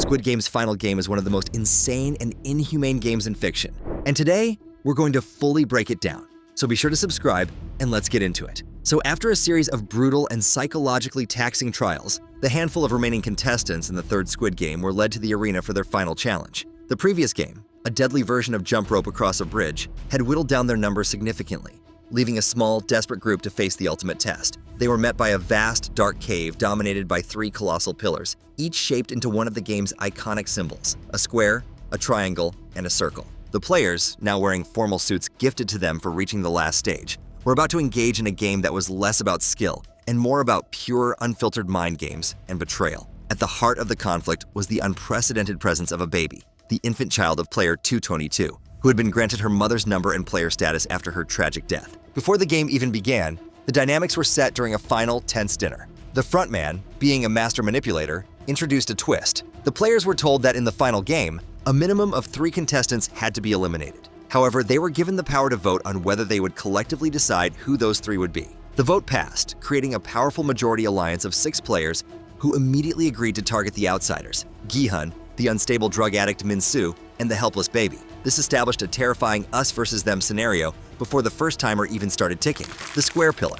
Squid Game's final game is one of the most insane and inhumane games in fiction. And today, we're going to fully break it down. So be sure to subscribe and let's get into it. So after a series of brutal and psychologically taxing trials, the handful of remaining contestants in the third Squid Game were led to the arena for their final challenge. The previous game, a deadly version of jump rope across a bridge, had whittled down their numbers significantly, leaving a small, desperate group to face the ultimate test. They were met by a vast, dark cave dominated by 3 colossal pillars, each shaped into one of the game's iconic symbols: a square, a triangle, and a circle. The players, now wearing formal suits gifted to them for reaching the last stage, were about to engage in a game that was less about skill and more about pure, unfiltered mind games and betrayal. At the heart of the conflict was the unprecedented presence of a baby, the infant child of player 222, who had been granted her mother's number and player status after her tragic death. Before the game even began, the dynamics were set during a final, tense dinner. The frontman, being a master manipulator, introduced a twist. The players were told that in the final game, a minimum of 3 contestants had to be eliminated. However, they were given the power to vote on whether they would collectively decide who those 3 would be. The vote passed, creating a powerful majority alliance of 6 players who immediately agreed to target the outsiders: Gi-hun, the unstable drug addict Min-soo, and the helpless baby. This established a terrifying us versus them scenario before the first timer even started ticking: the square pillar.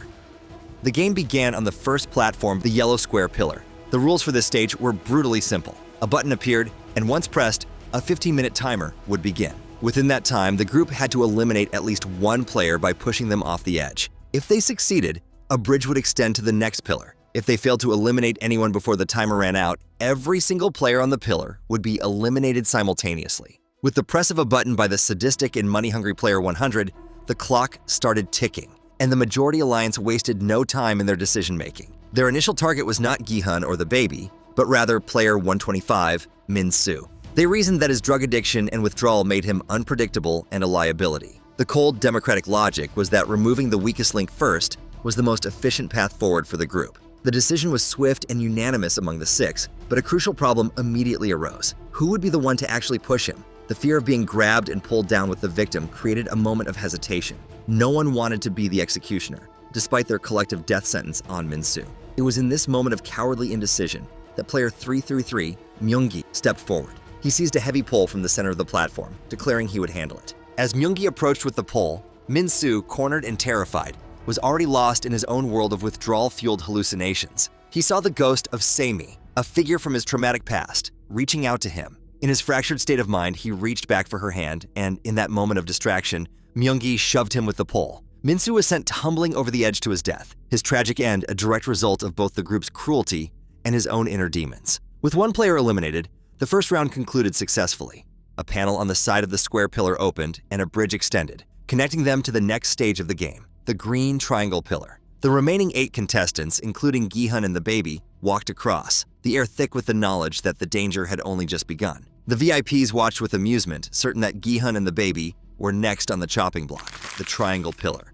The game began on the first platform, the yellow square pillar. The rules for this stage were brutally simple. A button appeared, and once pressed, a 15-minute timer would begin. Within that time, the group had to eliminate at least 1 player by pushing them off the edge. If they succeeded, a bridge would extend to the next pillar. If they failed to eliminate anyone before the timer ran out, every single player on the pillar would be eliminated simultaneously. With the press of a button by the sadistic and money-hungry player 100, the clock started ticking, and the majority alliance wasted no time in their decision-making. Their initial target was not Gi-hun or the baby, but rather player 125, Min-soo. They reasoned that his drug addiction and withdrawal made him unpredictable and a liability. The cold, democratic logic was that removing the weakest link first was the most efficient path forward for the group. The decision was swift and unanimous among the 6, but a crucial problem immediately arose. Who would be the one to actually push him? The fear of being grabbed and pulled down with the victim created a moment of hesitation. No one wanted to be the executioner, despite their collective death sentence on Min-soo. It was in this moment of cowardly indecision that player 333, Myung-gi, stepped forward. He seized a heavy pole from the center of the platform, declaring he would handle it. As Myung-gi approached with the pole, Min-soo, cornered and terrified, was already lost in his own world of withdrawal-fueled hallucinations. He saw the ghost of Saemi, a figure from his traumatic past, reaching out to him. In his fractured state of mind, he reached back for her hand, and in that moment of distraction, Myung-gi shoved him with the pole. Min-soo was sent tumbling over the edge to his death, his tragic end a direct result of both the group's cruelty and his own inner demons. With 1 player eliminated, the first round concluded successfully. A panel on the side of the square pillar opened and a bridge extended, connecting them to the next stage of the game, the green triangle pillar. The remaining 8 contestants, including Gi-hun and the baby, walked across, the air thick with the knowledge that the danger had only just begun. The VIPs watched with amusement, certain that Gi-hun and the baby were next on the chopping block, the triangle pillar.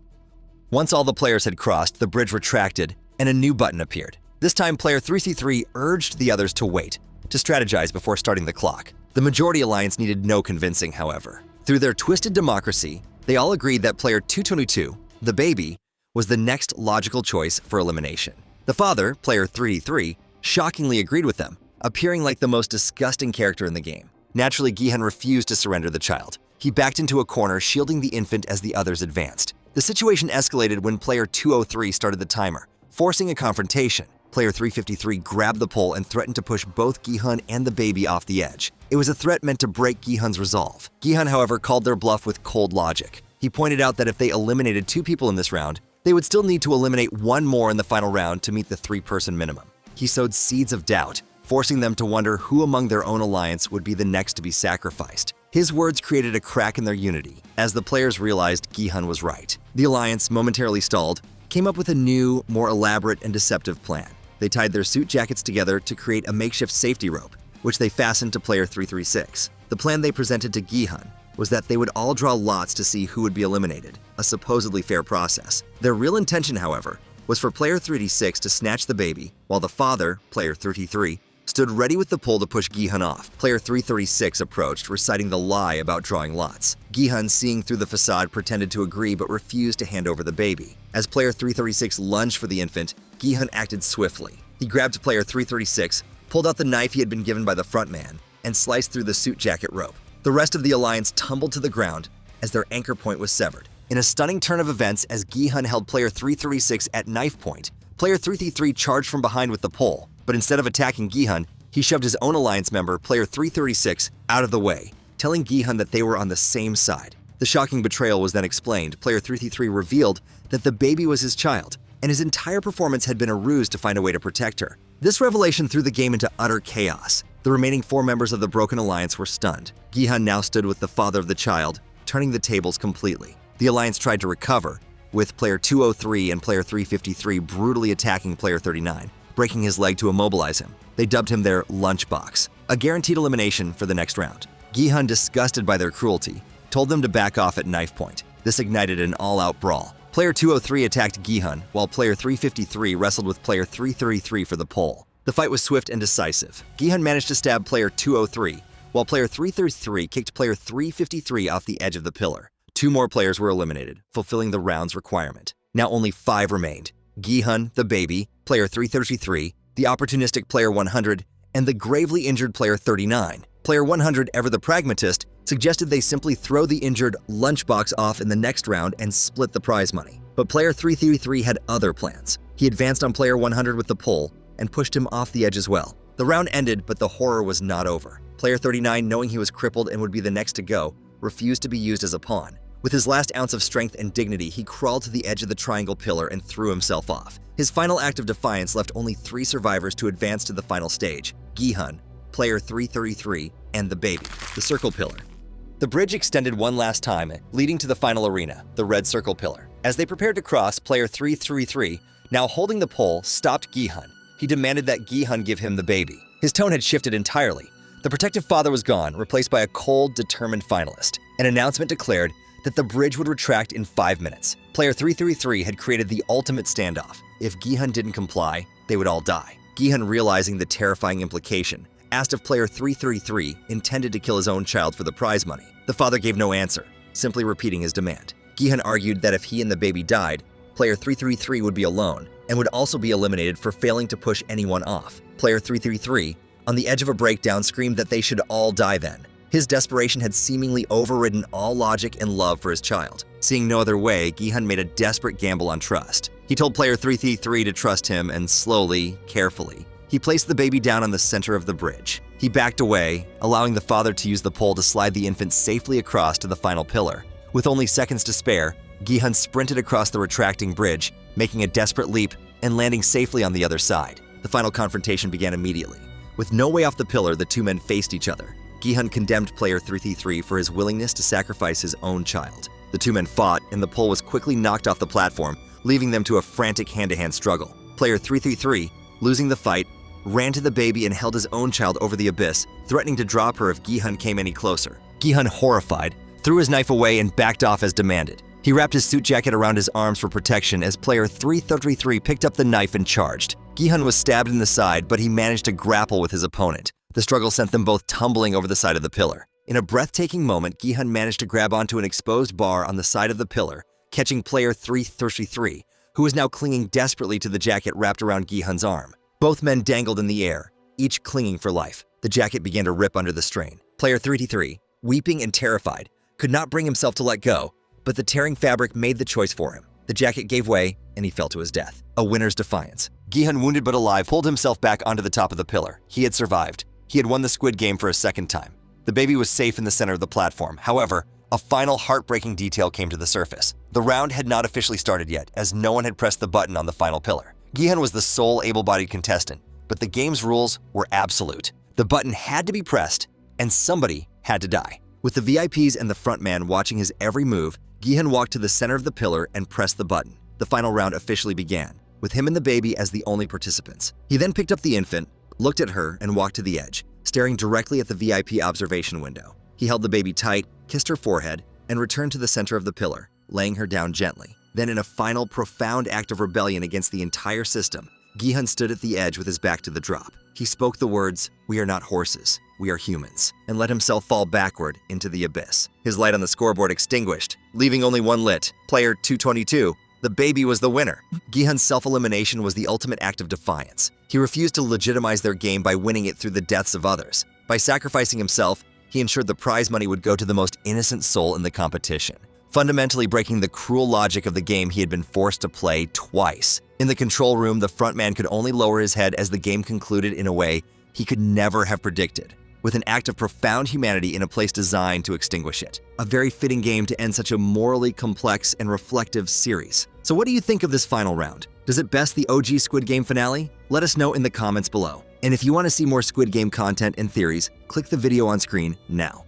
Once all the players had crossed, the bridge retracted and a new button appeared. This time, player 333 urged the others to wait, to strategize before starting the clock. The majority alliance needed no convincing, however. Through their twisted democracy, they all agreed that player 222, the baby, was the next logical choice for elimination. The father, player 383, shockingly agreed with them, appearing like the most disgusting character in the game. Naturally, Gi-hun refused to surrender the child. He backed into a corner, shielding the infant as the others advanced. The situation escalated when player 203 started the timer, forcing a confrontation. Player 353 grabbed the pole and threatened to push both Gi-hun and the baby off the edge. It was a threat meant to break Gi-hun's resolve. Gi-hun, however, called their bluff with cold logic. He pointed out that if they eliminated 2 people in this round, they would still need to eliminate 1 more in the final round to meet the 3-person minimum. He sowed seeds of doubt, forcing them to wonder who among their own alliance would be the next to be sacrificed. His words created a crack in their unity, as the players realized Gi-hun was right. The alliance, momentarily stalled, came up with a new, more elaborate and deceptive plan. They tied their suit jackets together to create a makeshift safety rope, which they fastened to player 336. The plan they presented to Gi-hun was that they would all draw lots to see who would be eliminated, a supposedly fair process. Their real intention, however, was for player 386 to snatch the baby, while the father, player 33, stood ready with the pole to push Gi-hun off. Player 336 approached, reciting the lie about drawing lots. Gi-hun, seeing through the facade, pretended to agree but refused to hand over the baby. As player 336 lunged for the infant, Gi-hun acted swiftly. He grabbed player 336, pulled out the knife he had been given by the front man, and sliced through the suit jacket rope. The rest of the alliance tumbled to the ground as their anchor point was severed. In a stunning turn of events, as Gi-hun held player 336 at knife point, player 333 charged from behind with the pole, but instead of attacking Gi-hun, he shoved his own alliance member, player 336, out of the way, telling Gi-hun that they were on the same side. The shocking betrayal was then explained. Player 333 revealed that the baby was his child, and his entire performance had been a ruse to find a way to protect her. This revelation threw the game into utter chaos. The remaining 4 members of the Broken Alliance were stunned. Gi-hun now stood with the father of the child, turning the tables completely. The Alliance tried to recover, with player 203 and player 353 brutally attacking player 39, breaking his leg to immobilize him. They dubbed him their lunchbox, a guaranteed elimination for the next round. Gi-hun, disgusted by their cruelty, told them to back off at knife point. This ignited an all-out brawl. Player 203 attacked Gi-hun, while player 353 wrestled with player 333 for the pole. The fight was swift and decisive. Gi-hun managed to stab player 203, while player 333 kicked player 353 off the edge of the pillar. 2 more players were eliminated, fulfilling the round's requirement. Now only 5 remained. Gi-hun, the baby, player 333, the opportunistic player 100, and the gravely injured player 39. Player 100, ever the pragmatist, suggested they simply throw the injured lunchbox off in the next round and split the prize money. But player 333 had other plans. He advanced on player 100 with the pole and pushed him off the edge as well. The round ended, but the horror was not over. Player 39, knowing he was crippled and would be the next to go, refused to be used as a pawn. With his last ounce of strength and dignity, he crawled to the edge of the triangle pillar and threw himself off. His final act of defiance left only 3 survivors to advance to the final stage: Gi-hun, player 333, and the baby, the circle pillar. The bridge extended one last time, leading to the final arena, the red circle pillar. As they prepared to cross, player 333, now holding the pole, stopped Gi-hun. He demanded that Gi-hun give him the baby. His tone had shifted entirely. The protective father was gone, replaced by a cold, determined finalist. An announcement declared that the bridge would retract in 5 minutes. Player 333 had created the ultimate standoff. If Gi-hun didn't comply, they would all die. Gi-hun, realizing the terrifying implication, asked if player 333 intended to kill his own child for the prize money. The father gave no answer, simply repeating his demand. Gi-hun argued that if he and the baby died, player 333 would be alone and would also be eliminated for failing to push anyone off. Player 333, on the edge of a breakdown, screamed that they should all die then. His desperation had seemingly overridden all logic and love for his child. Seeing no other way, Gi-hun made a desperate gamble on trust. He told player 333 to trust him, and slowly, carefully, he placed the baby down on the center of the bridge. He backed away, allowing the father to use the pole to slide the infant safely across to the final pillar. With only seconds to spare, Gi-hun sprinted across the retracting bridge, making a desperate leap and landing safely on the other side. The final confrontation began immediately. With no way off the pillar, the 2 men faced each other. Gi-hun condemned player 333 for his willingness to sacrifice his own child. The 2 men fought, and the pole was quickly knocked off the platform, leaving them to a frantic hand-to-hand struggle. Player 333, losing the fight, ran to the baby and held his own child over the abyss, threatening to drop her if Gi-hun came any closer. Gi-hun, horrified, threw his knife away and backed off as demanded. He wrapped his suit jacket around his arms for protection as player 333 picked up the knife and charged. Gi-hun was stabbed in the side, but he managed to grapple with his opponent. The struggle sent them both tumbling over the side of the pillar. In a breathtaking moment, Gi-hun managed to grab onto an exposed bar on the side of the pillar, catching player 333, who was now clinging desperately to the jacket wrapped around Gi-hun's arm. Both men dangled in the air, each clinging for life. The jacket began to rip under the strain. Player 333, weeping and terrified, could not bring himself to let go, but the tearing fabric made the choice for him. The jacket gave way, and he fell to his death. A winner's defiance. Gi-hun, wounded but alive, pulled himself back onto the top of the pillar. He had survived. He had won the Squid game for a second time. The baby was safe in the center of the platform. However, a final heartbreaking detail came to the surface. The round had not officially started yet, as no one had pressed the button on the final pillar. Gi-hun was the sole able-bodied contestant, but the game's rules were absolute. The button had to be pressed, and somebody had to die. With the VIPs and the front man watching his every move, Gi-hun walked to the center of the pillar and pressed the button. The final round officially began, with him and the baby as the only participants. He then picked up the infant, looked at her, and walked to the edge, staring directly at the VIP observation window. He held the baby tight, kissed her forehead, and returned to the center of the pillar, laying her down gently. Then, in a final, profound act of rebellion against the entire system, Gi-hun stood at the edge with his back to the drop. He spoke the words, "We are not horses, we are humans," and let himself fall backward into the abyss. His light on the scoreboard extinguished, leaving only one lit. Player 222, The baby was the winner. Gi-hun's self-elimination was the ultimate act of defiance. He refused to legitimize their game by winning it through the deaths of others. By sacrificing himself, he ensured the prize money would go to the most innocent soul in the competition, fundamentally breaking the cruel logic of the game he had been forced to play twice. In the control room, the frontman could only lower his head as the game concluded in a way he could never have predicted, with an act of profound humanity in a place designed to extinguish it. A very fitting game to end such a morally complex and reflective series. So what do you think of this final round? Does it best the OG Squid Game finale? Let us know in the comments below. And if you want to see more Squid Game content and theories, click the video on screen now.